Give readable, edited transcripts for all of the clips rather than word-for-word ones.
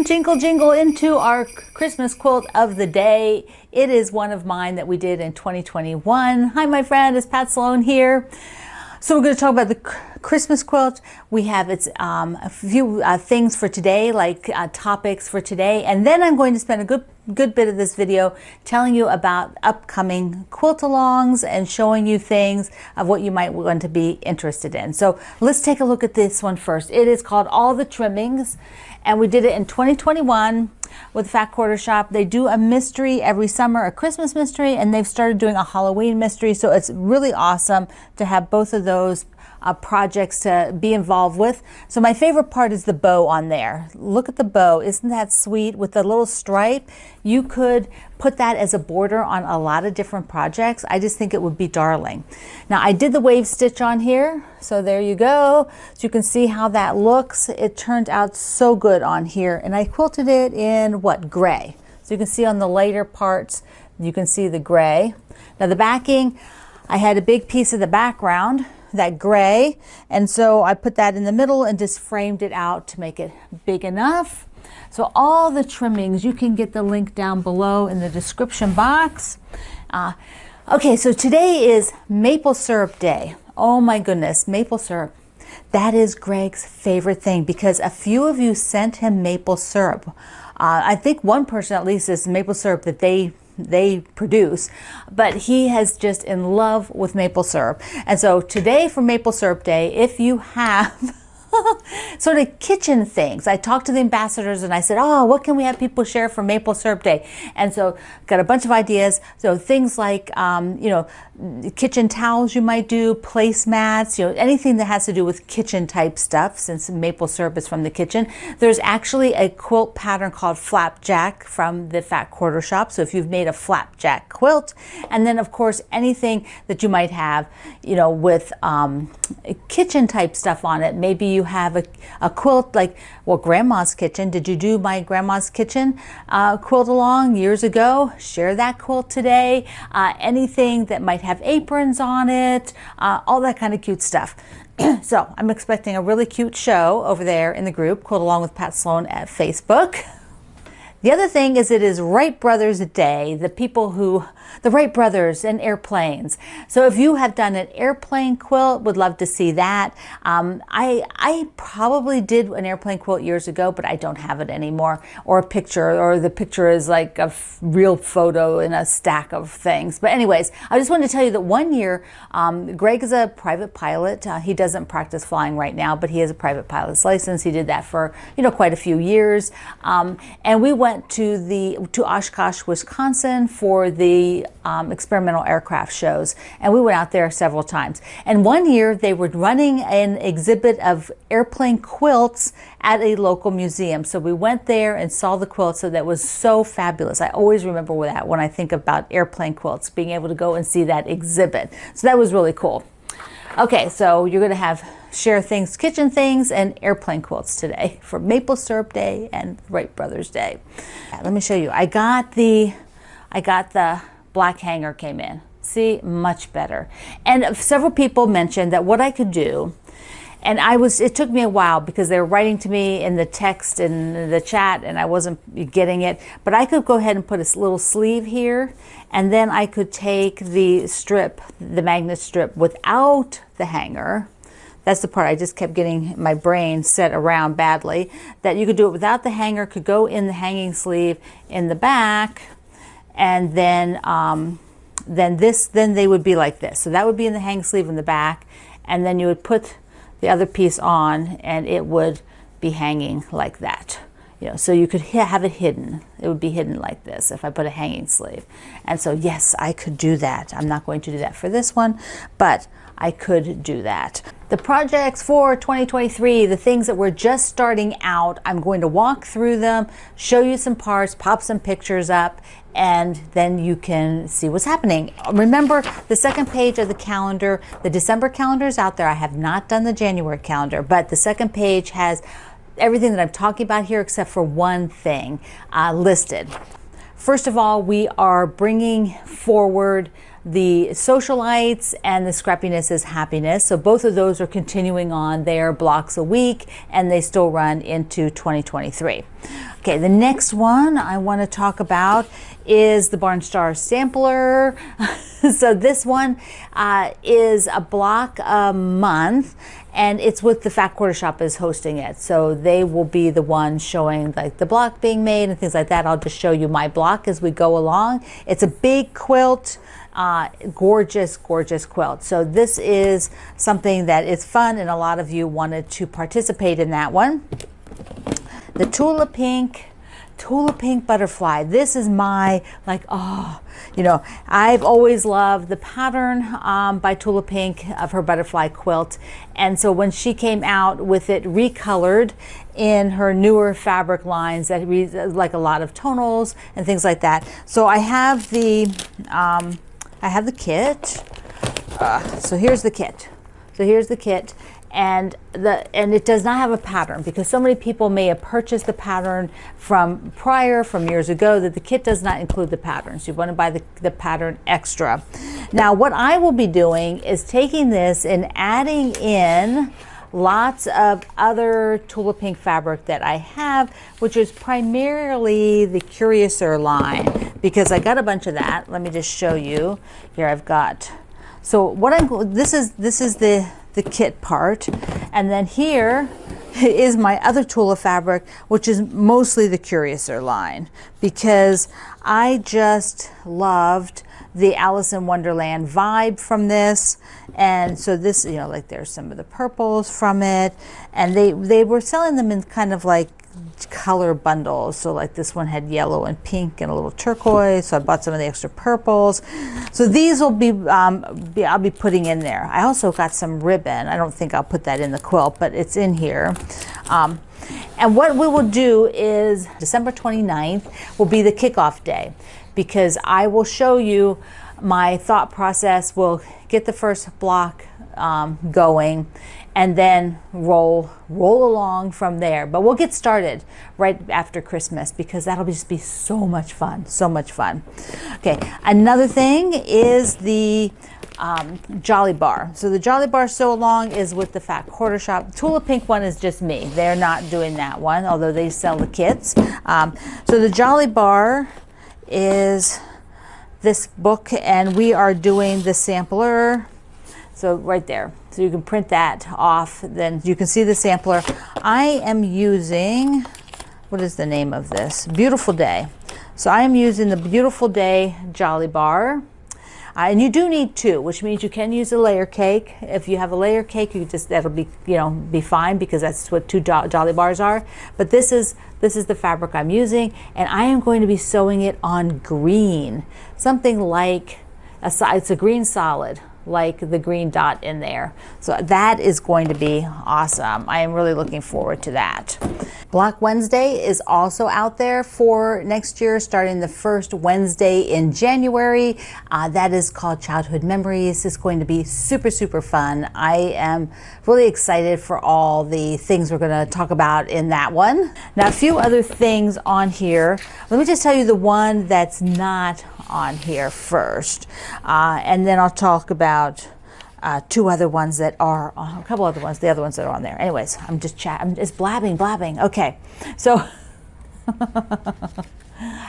jingle, jingle into our Christmas quilt of the day. It is one of mine that we did in 2021. Hi, my friend, it's Pat Sloan here. So we're going to talk about the Christmas quilt. We have a few things for today, like topics for today, and then I'm going to spend a good bit of this video telling you about upcoming Quiltalongs and showing you things of what you might want to be interested in. So let's take a look at this one first. It is called All the Trimmings, and we did it in 2021 with Fat Quarter Shop. They do a mystery every summer, a Christmas mystery, and they've started doing a Halloween mystery. So it's really awesome to have both of those projects to be involved with. So my favorite part is the bow on there. Look at the bow. Isn't that sweet with the little stripe? You could put that as a border on a lot of different projects. I just think it would be darling. Now I did the wave stitch on here. So there you go. So you can see how that looks. It turned out so good on here. And I quilted it in what? Gray. So you can see on the lighter parts, you can see the gray. Now the backing, I had a big piece of the background, that gray, and so I put that in the middle and just framed it out to make it big enough. So all the trimmings, you can get the link down below in the description box. Okay, so today is maple syrup day. Oh my goodness, maple syrup. That is Greg's favorite thing because a few of you sent him maple syrup. I think one person at least is maple syrup that they produce, but he has just in love with maple syrup. And so today for Maple Syrup Day, if you have sort of kitchen things, I talked to the ambassadors and I said, oh, what can we have people share for Maple Syrup Day? And so got a bunch of ideas. So things like, you know, kitchen towels you might do, placemats, you know, anything that has to do with kitchen type stuff, since maple syrup is from the kitchen. There's actually a quilt pattern called Flapjack from the Fat Quarter Shop. So if you've made a flapjack quilt, and then of course anything that you might have, you know, with kitchen type stuff on it. Maybe you have a quilt like, well, Grandma's Kitchen. Did you do my Grandma's Kitchen quilt along years ago? Share that quilt today. Anything that might have aprons on it, all that kind of cute stuff. So I'm expecting a really cute show over there in the group, Quilt Along with Pat Sloan at Facebook. The other thing is it is Wright Brothers Day, the Wright Brothers and airplanes. So if you have done an airplane quilt, would love to see that. I probably did an airplane quilt years ago, but I don't have it anymore. Or a picture, or the picture is like a real photo in a stack of things. But anyways, I just wanted to tell you that one year, Greg is a private pilot. He doesn't practice flying right now, but he has a private pilot's license. He did that for, you know, quite a few years. And we went to Oshkosh, Wisconsin for the experimental aircraft shows, and we went out there several times. And one year they were running an exhibit of airplane quilts at a local museum. So we went there and saw the quilts. So that was so fabulous. I always remember that when I think about airplane quilts, being able to go and see that exhibit. So that was really cool. Okay, so you're going to share things, kitchen things, and airplane quilts today for Maple Syrup Day and Wright Brothers Day. Let me show you. I got the black hanger came in. See, much better. And several people mentioned that what I could do, and it took me a while because they were writing to me in the text in the chat and I wasn't getting it, but I could go ahead and put a little sleeve here, and then I could take the strip, the magnet strip without the hanger. That's the part I just kept getting my brain set around badly, that you could do it without the hanger, could go in the hanging sleeve in the back, and then then they would be like this. So that would be in the hang sleeve in the back, and then you would put the other piece on and it would be hanging like that. You know, so you could have it hidden. It would be hidden like this if I put a hanging sleeve. And so yes, I could do that. I'm not going to do that for this one, but I could do that. The projects for 2023, the things that we're just starting out, I'm going to walk through them, show you some parts, pop some pictures up, and then you can see what's happening. Remember, the second page of the calendar, the December calendar is out there. I have not done the January calendar, but the second page has everything that I'm talking about here except for one thing listed. First of all, we are bringing forward the socialites and the scrappiness is happiness. So both of those are continuing on. They are blocks a week and they still run into 2023. Okay, the next one I want to talk about is the Barn Star Sampler. So this one is a block a month, and it's with the Fat Quarter Shop is hosting it. So they will be the ones showing like the block being made and things like that. I'll just show you my block as we go along. It's a big quilt, gorgeous, gorgeous quilt. So this is something that is fun, and a lot of you wanted to participate in that one. The Tulip Pink Butterfly. This is my, like, oh, you know, I've always loved the pattern by Tulip Pink of her butterfly quilt. And so when she came out with it recolored in her newer fabric lines that reads like a lot of tonals and things like that. So I have the kit. So here's the kit. And it does not have a pattern, because so many people may have purchased the pattern from years ago, that the kit does not include the pattern. So you want to buy the pattern extra. Now what I will be doing is taking this and adding in lots of other Tulip Pink fabric that I have, which is primarily the Curiouser line, because I got a bunch of that. Let me just show you. Here I've got, so this is the kit part, and then here is my other Tula fabric, which is mostly the Curiouser line, because I just loved the Alice in Wonderland vibe from this. And so this, you know, like there's some of the purples from it, and they were selling them in kind of like color bundles. So like this one had yellow and pink and a little turquoise, so I bought some of the extra purples. So these will be I'll be putting in there. I also got some ribbon. I don't think I'll put that in the quilt, but it's in here. And what we will do is December 29th will be the kickoff day, because I will show you my thought process. We'll get the first block going, and then roll along from there. But we'll get started right after Christmas, because that'll just be so much fun, so much fun. Okay, another thing is the Jolly Bar. So the Jolly Bar Sew Along is with the Fat Quarter Shop. Tulip Pink one is just me. They're not doing that one, although they sell the kits. So the Jolly Bar is this book, and we are doing the sampler. So right there, so you can print that off, then you can see the sampler. I am using, what is the name of this? Beautiful Day. So I am using the Beautiful Day Jolly Bar. And you do need two, which means you can use a layer cake. If you have a layer cake, that'll be, you know, be fine, because that's what two Jolly Bars are. But this is the fabric I'm using, and I am going to be sewing it on green, something like it's a green solid, like the green dot in there. So that is going to be awesome. I am really looking forward to that. Block Wednesday is also out there for next year, starting the first Wednesday in January. That is called Childhood Memories. It's going to be super, super fun. I am really excited for all the things we're going to talk about in that one. Now, a few other things on here. Let me just tell you the one that's not on here first, and then I'll talk about two other ones that are on, a couple other ones, the other ones that are on there. Anyways, I'm just blabbing. Okay, so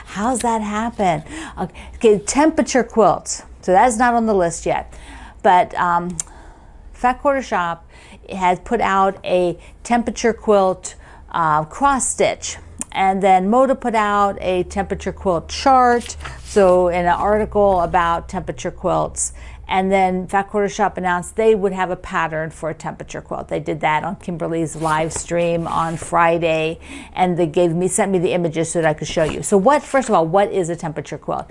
how's that happen? Okay, temperature quilts. So that's not on the list yet, but Fat Quarter Shop has put out a temperature quilt cross stitch. And then Moda put out a temperature quilt chart, so in an article about temperature quilts. And then Fat Quarter Shop announced they would have a pattern for a temperature quilt. They did that on Kimberly's live stream on Friday, and they sent me the images so that I could show you. So first of all, what is a temperature quilt?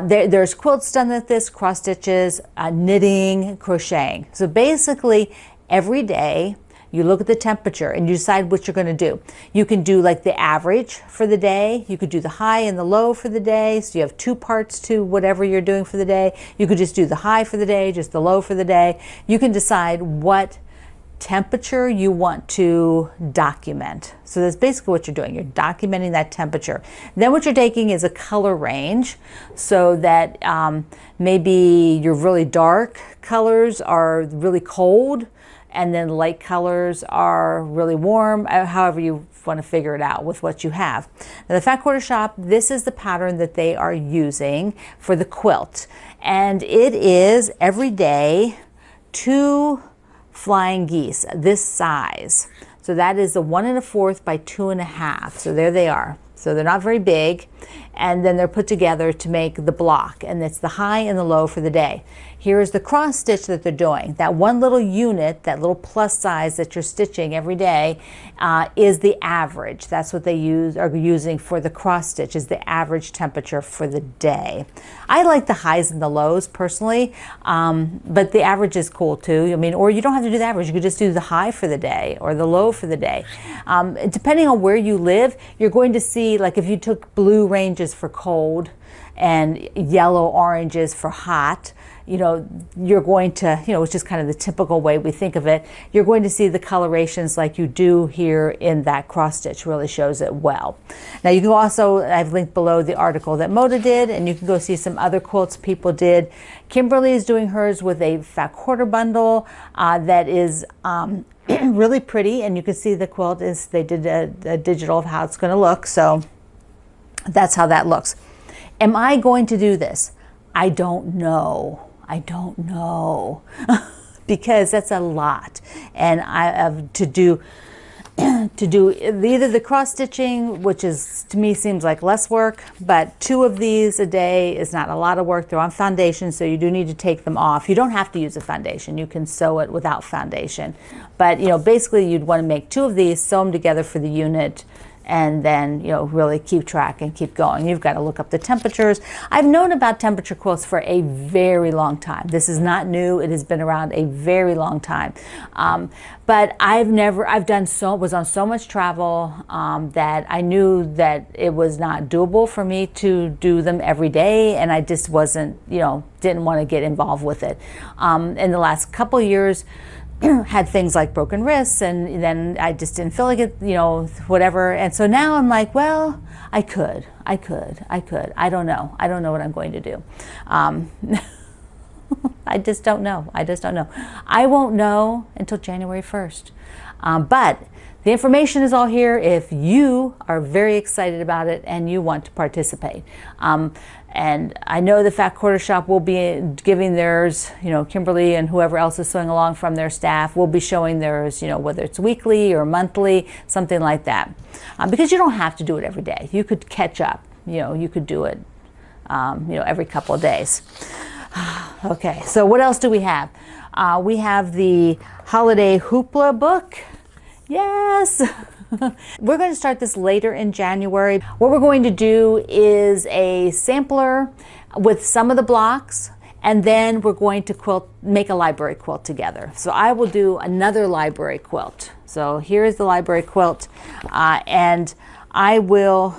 There's quilts done like this, cross stitches, knitting, crocheting. So basically, every day, you look at the temperature and you decide what you're going to do. You can do like the average for the day. You could do the high and the low for the day. So you have two parts to whatever you're doing for the day. You could just do the high for the day, just the low for the day. You can decide what temperature you want to document. So that's basically what you're doing. You're documenting that temperature. Then what you're taking is a color range, so that maybe your really dark colors are really cold, and then light colors are really warm, however you want to figure it out with what you have. Now the Fat Quarter Shop, this is the pattern that they are using for the quilt. And it is every day 2 flying geese, this size. So that is the 1 1/4 by 2 1/2. So there they are. So they're not very big, and then they're put together to make the block, and it's the high and the low for the day. Here is the cross stitch that they're doing. That one little unit, that little plus size that you're stitching every day, is the average. That's what they are using for the cross stitch, is the average temperature for the day. I like the highs and the lows personally, but the average is cool too. I mean, or you don't have to do the average. You could just do the high for the day or the low for the day. Depending on where you live, you're going to see, like if you took blue ranges for cold and yellow oranges for hot, you know, you're going to, you know, which is kind of the typical way we think of it, you're going to see the colorations like you do here in that cross stitch. Really shows it well. Now you can also, I've linked below the article that Moda did, and you can go see some other quilts people did. Kimberly is doing hers with a Fat Quarter bundle that is really pretty, and you can see the quilt is, they did a digital of how it's going to look. So that's how that looks. Am I going to do this? I don't know. I don't know because that's a lot, and I have to do either the cross stitching, which is to me seems like less work, but 2 of these a day is not a lot of work. They're on foundation, so you do need to take them off. You don't have to use a foundation. You can sew it without foundation, but you know, basically you'd want to make 2 of these, sew them together for the unit, and then, you know, really keep track and keep going. You've got to look up the temperatures. I've known about temperature quilts for a very long time. This is not new. It has been around a very long time. But was on so much travel that I knew that it was not doable for me to do them every day, and I just wasn't, you know, didn't want to get involved with it. In the last couple years, had things like broken wrists, and then I just didn't feel like it, you know, whatever. And so now I'm like, well, I could. I don't know. I don't know what I'm going to do. I just don't know. I won't know until January 1st. But the information is all here if you are very excited about it and you want to participate. And I know the Fat Quarter Shop will be giving theirs, you know, Kimberly and whoever else is sewing along from their staff will be showing theirs, you know, whether it's weekly or monthly, something like that. Because you don't have to do it every day. You could catch up, you know, you could do it, you know, every couple of days. Okay, so what else do we have? We have the Holiday Hoopla book. Yes! We're going to start this later in January. What we're going to do is a sampler with some of the blocks, and then we're going to make a library quilt together. So I will do another library quilt. So here is the library quilt, and I will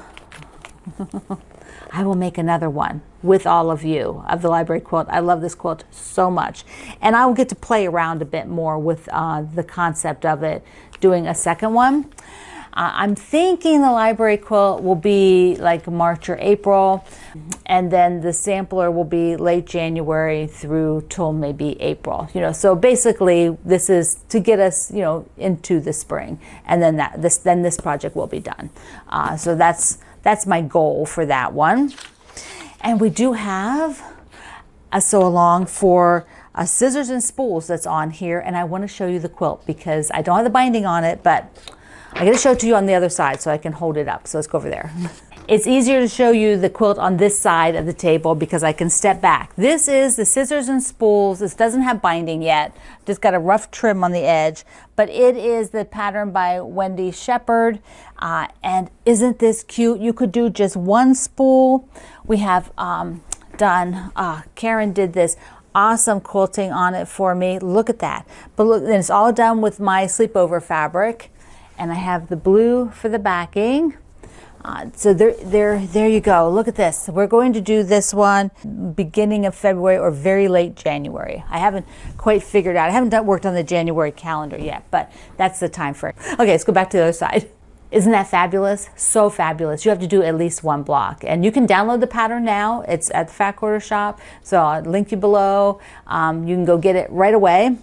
make another one with all of you of the library quilt. I love this quilt so much, and I will get to play around a bit more with the concept of it, doing a second one. I'm thinking the library quilt will be like March or April, and then the sampler will be late January through till maybe April. You know, so basically this is to get us, you know, into the spring, and then this project will be done. So that's my goal for that one. And we do have a sew along for scissors and spools that's on here, and I want to show you the quilt because I don't have the binding on it, but I got to show it to you on the other side so I can hold it up. So let's go over there. It's easier to show you the quilt on this side of the table because I can step back. This is the scissors and spools. This doesn't have binding yet. Just got a rough trim on the edge, but it is the pattern by Wendy Shepherd. And isn't this cute? You could do just one spool. We have Karen did this awesome quilting on it for me. Look at that. But look, and it's all done with my sleepover fabric. And I have the blue for the backing. So there you go. Look at this. We're going to do this one beginning of February or very late January. I haven't quite figured out. I haven't worked on the January calendar yet, but that's the time frame. Okay, let's go back to the other side. Isn't that fabulous? So fabulous. You have to do at least one block. And you can download the pattern now. It's at the Fat Quarter Shop. So I'll link you below. You can go get it right away.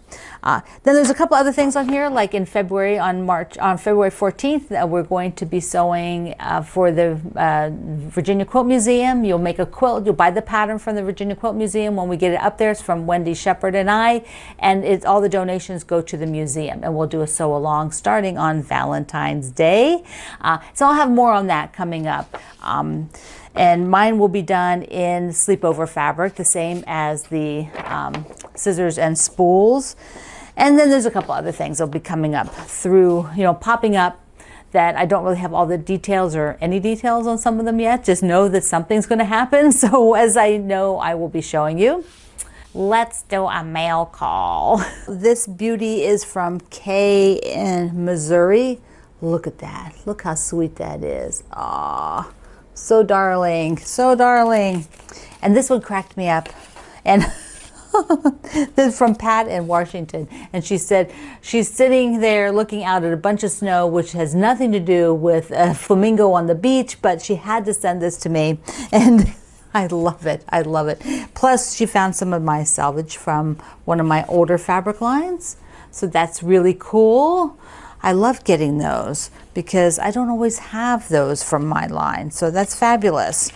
Then there's a couple other things on here, like in February, on February 14th, we're going to be sewing for the Virginia Quilt Museum. You'll make a quilt. You'll buy the pattern from the Virginia Quilt Museum. When we get it up there, it's from Wendy Shepard and I. And all the donations go to the museum. And we'll do a sew along starting on Valentine's Day. So I'll have more on that coming up. And mine will be done in sleepover fabric, the same as the scissors and spools. And then there's a couple other things that'll be coming up through, popping up, that I don't really have all the details or any details on some of them yet. Just know that something's going to happen. So as I know, I will be showing you. Let's do a mail call. This beauty is from Kay in Missouri. Look at that. Look how sweet that is. Aw, so darling, so darling. And this one cracked me up. And this is from Pat in Washington. And she said she's sitting there looking out at a bunch of snow, which has nothing to do with a flamingo on the beach, but she had to send this to me. And I love it. I love it. Plus, she found some of my salvage from one of my older fabric lines. So that's really cool. I love getting those because I don't always have those from my line. So that's fabulous.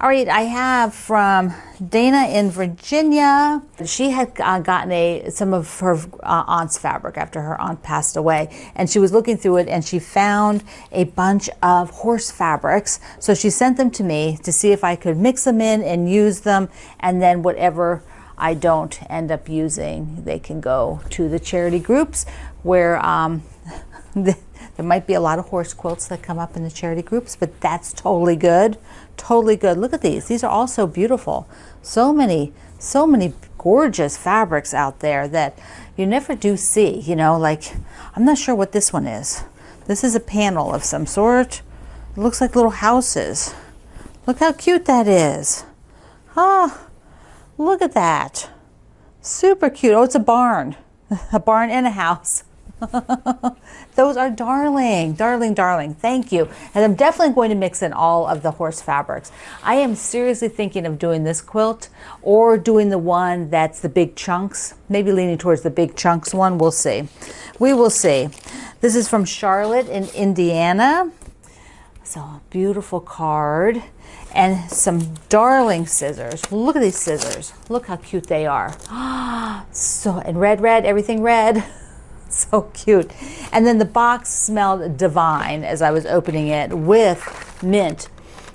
All right, I have from Dana in Virginia. She had gotten some of her aunt's fabric after her aunt passed away, and she was looking through it and she found a bunch of horse fabrics. So she sent them to me to see if I could mix them in and use them, and then whatever I don't end up using, they can go to the charity groups where there might be a lot of horse quilts that come up in the charity groups, but that's totally good. Totally good. Look at these. These are all so beautiful. So many gorgeous fabrics out there that you never do see, like, I'm not sure what this one is. This is a panel of some sort. It looks like little houses. Look how cute that is. Oh, look at that. Super cute. Oh, it's a barn. A barn and a house. Those are darling, darling, darling. Thank you. And I'm definitely going to mix in all of the horse fabrics. I am seriously thinking of doing this quilt or doing the one that's the big chunks. Maybe leaning towards the big chunks one. We'll see. We will see. This is from Charlotte in Indiana. So a beautiful card and some darling scissors. Look at these scissors. Look how cute they are. And red, everything red. So cute. And then the box smelled divine as I was opening it with mint.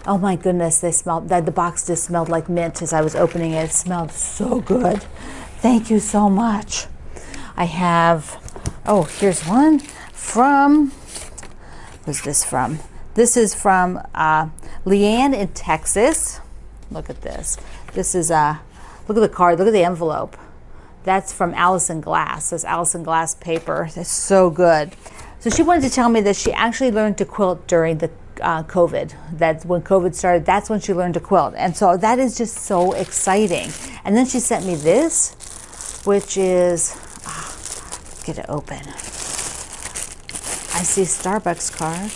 Oh my goodness, the box just smelled like mint as I was opening it. It smelled so good. Thank you so much. I have, here's one from, where's this from? This is from Leanne in Texas. Look at this. This is, look at the card, look at the envelope. That's from Allison Glass. That's Allison Glass paper. That's so good. So she wanted to tell me that she actually learned to quilt during the COVID. That's when COVID started. That's when she learned to quilt. And so that is just so exciting. And then she sent me this, which is, get it open. I see Starbucks card.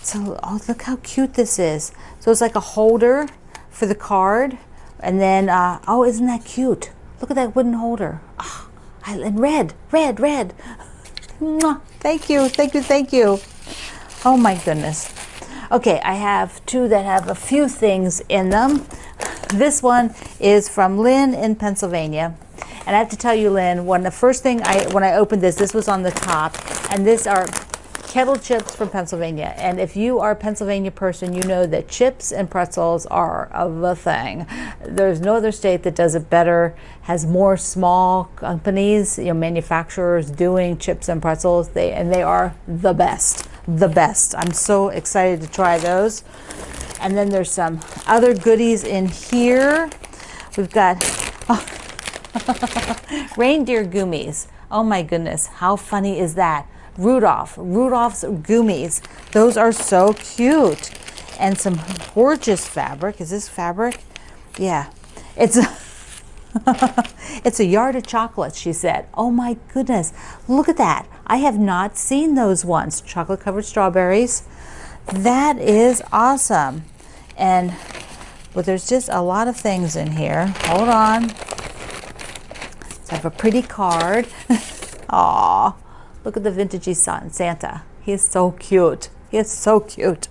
So, look how cute this is. So it's like a holder for the card. And then, isn't that cute? Look at that wooden holder. Oh, and red. Mwah. Thank you. Oh my goodness. Okay, I have two that have a few things in them. This one is from Lynn in Pennsylvania. And I have to tell you, Lynn, when I opened this was on the top. And these are kettle chips from Pennsylvania. And if you are a Pennsylvania person, you know that chips and pretzels are the thing. There's no other state that does it better, has more small companies, manufacturers doing chips and pretzels. They are the best. The best. I'm so excited to try those. And then there's some other goodies in here. We've got reindeer gummies. Oh my goodness, how funny is that? Rudolph's gummies. Those are so cute. and some gorgeous fabric. Is this fabric? Yeah, it's a it's a yard of chocolates, she said. Oh my goodness, look at that. I have not seen those ones. Chocolate covered strawberries. That is awesome. And but there's just a lot of things in here. Hold on. Let's have a pretty card. Aw, look at the vintagey Santa. He is so cute. He is so cute.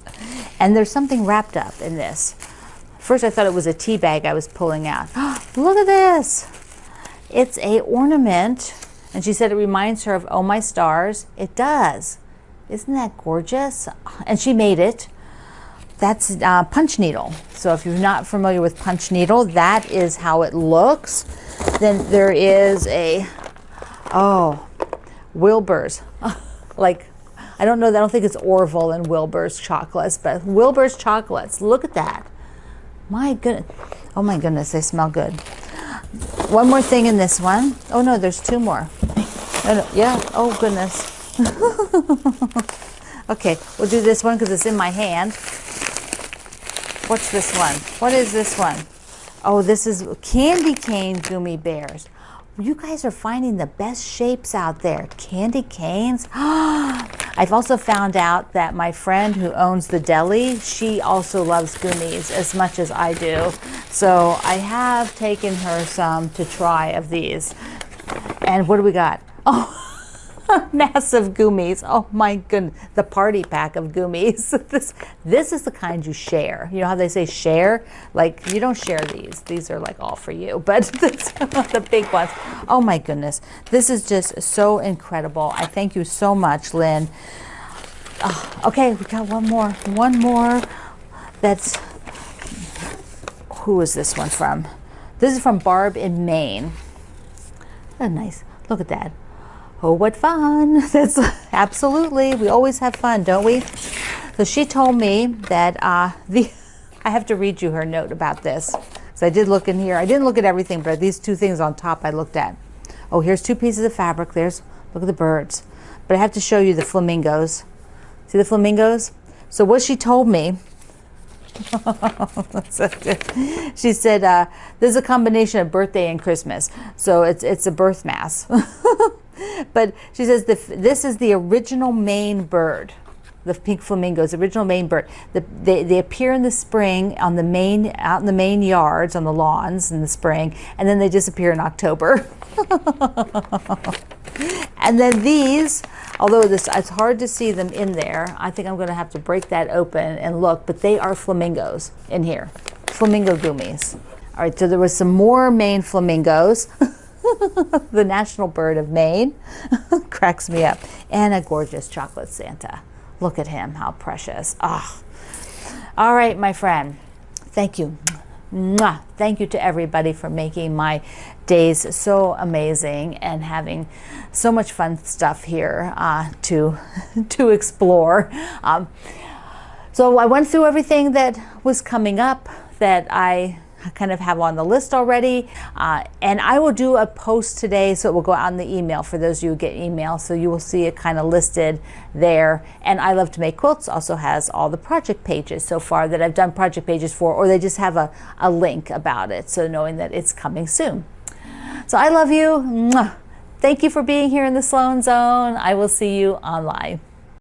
And there's something wrapped up in this. First I thought it was a tea bag I was pulling out. Look at this. It's a ornament. And she said it reminds her of Oh My Stars. It does. Isn't that gorgeous? And she made it. That's punch needle. So if you're not familiar with punch needle, that is how it looks. Then there is a, oh, Wilbur's. Like, I don't know, I don't think it's Orville and Wilbur's chocolates, but Wilbur's chocolates. Look at that. My goodness. Oh my goodness, they smell good. One more thing in this one. Oh no, there's two more. No, yeah, oh goodness. Okay, we'll do this one because it's in my hand. What's this one? What is this one? Oh, this is candy cane gummy bears. You guys are finding the best shapes out there. Candy canes. I've also found out that my friend who owns the deli, she also loves gummies as much as I do. So I have taken her some to try of these. And what do we got? Oh, massive gummies. Oh my goodness. The party pack of gummies. This is the kind you share. You know how they say share? Like, you don't share these. These are like all for you. But the big ones. Oh my goodness. This is just so incredible. I thank you so much, Lynn. Okay, we got one more. One more. That's, who is this one from? This is from Barb in Maine. Oh, nice. Look at that. Oh, what fun. That's absolutely, we always have fun, don't we? So she told me that I have to read you her note about this. So I did look in here. I didn't look at everything, but these two things on top I looked at. Oh, here's two pieces of fabric. There's, look at the birds. But I have to show you the flamingos. See the flamingos? So what she told me, she said, this is a combination of birthday and Christmas. So it's a birth mass. But she says this is the original Maine bird, the pink flamingos, original Maine bird. They appear in the spring on the Maine, out in the Maine yards, on the lawns in the spring, and then they disappear in October. And then these, although it's hard to see them in there, I think I'm going to have to break that open and look, but they are flamingos in here, flamingo gummies. All right, so there was some more Maine flamingos. The national bird of Maine. Cracks me up. And a gorgeous chocolate Santa. Look at him, how precious. Oh. All right, my friend. Thank you. Mwah. Thank you to everybody for making my days so amazing and having so much fun stuff here to explore. So I went through everything that was coming up that I kind of have on the list already, and I will do a post today, so it will go out in the email for those of you who get email, so you will see it kind of listed there. And I Love to Make Quilts also has all the project pages so far that I've done project pages for, or they just have a link about it, so knowing that it's coming soon. So I love you. Mwah. Thank you for being here in the Sloan Zone. I will see you online.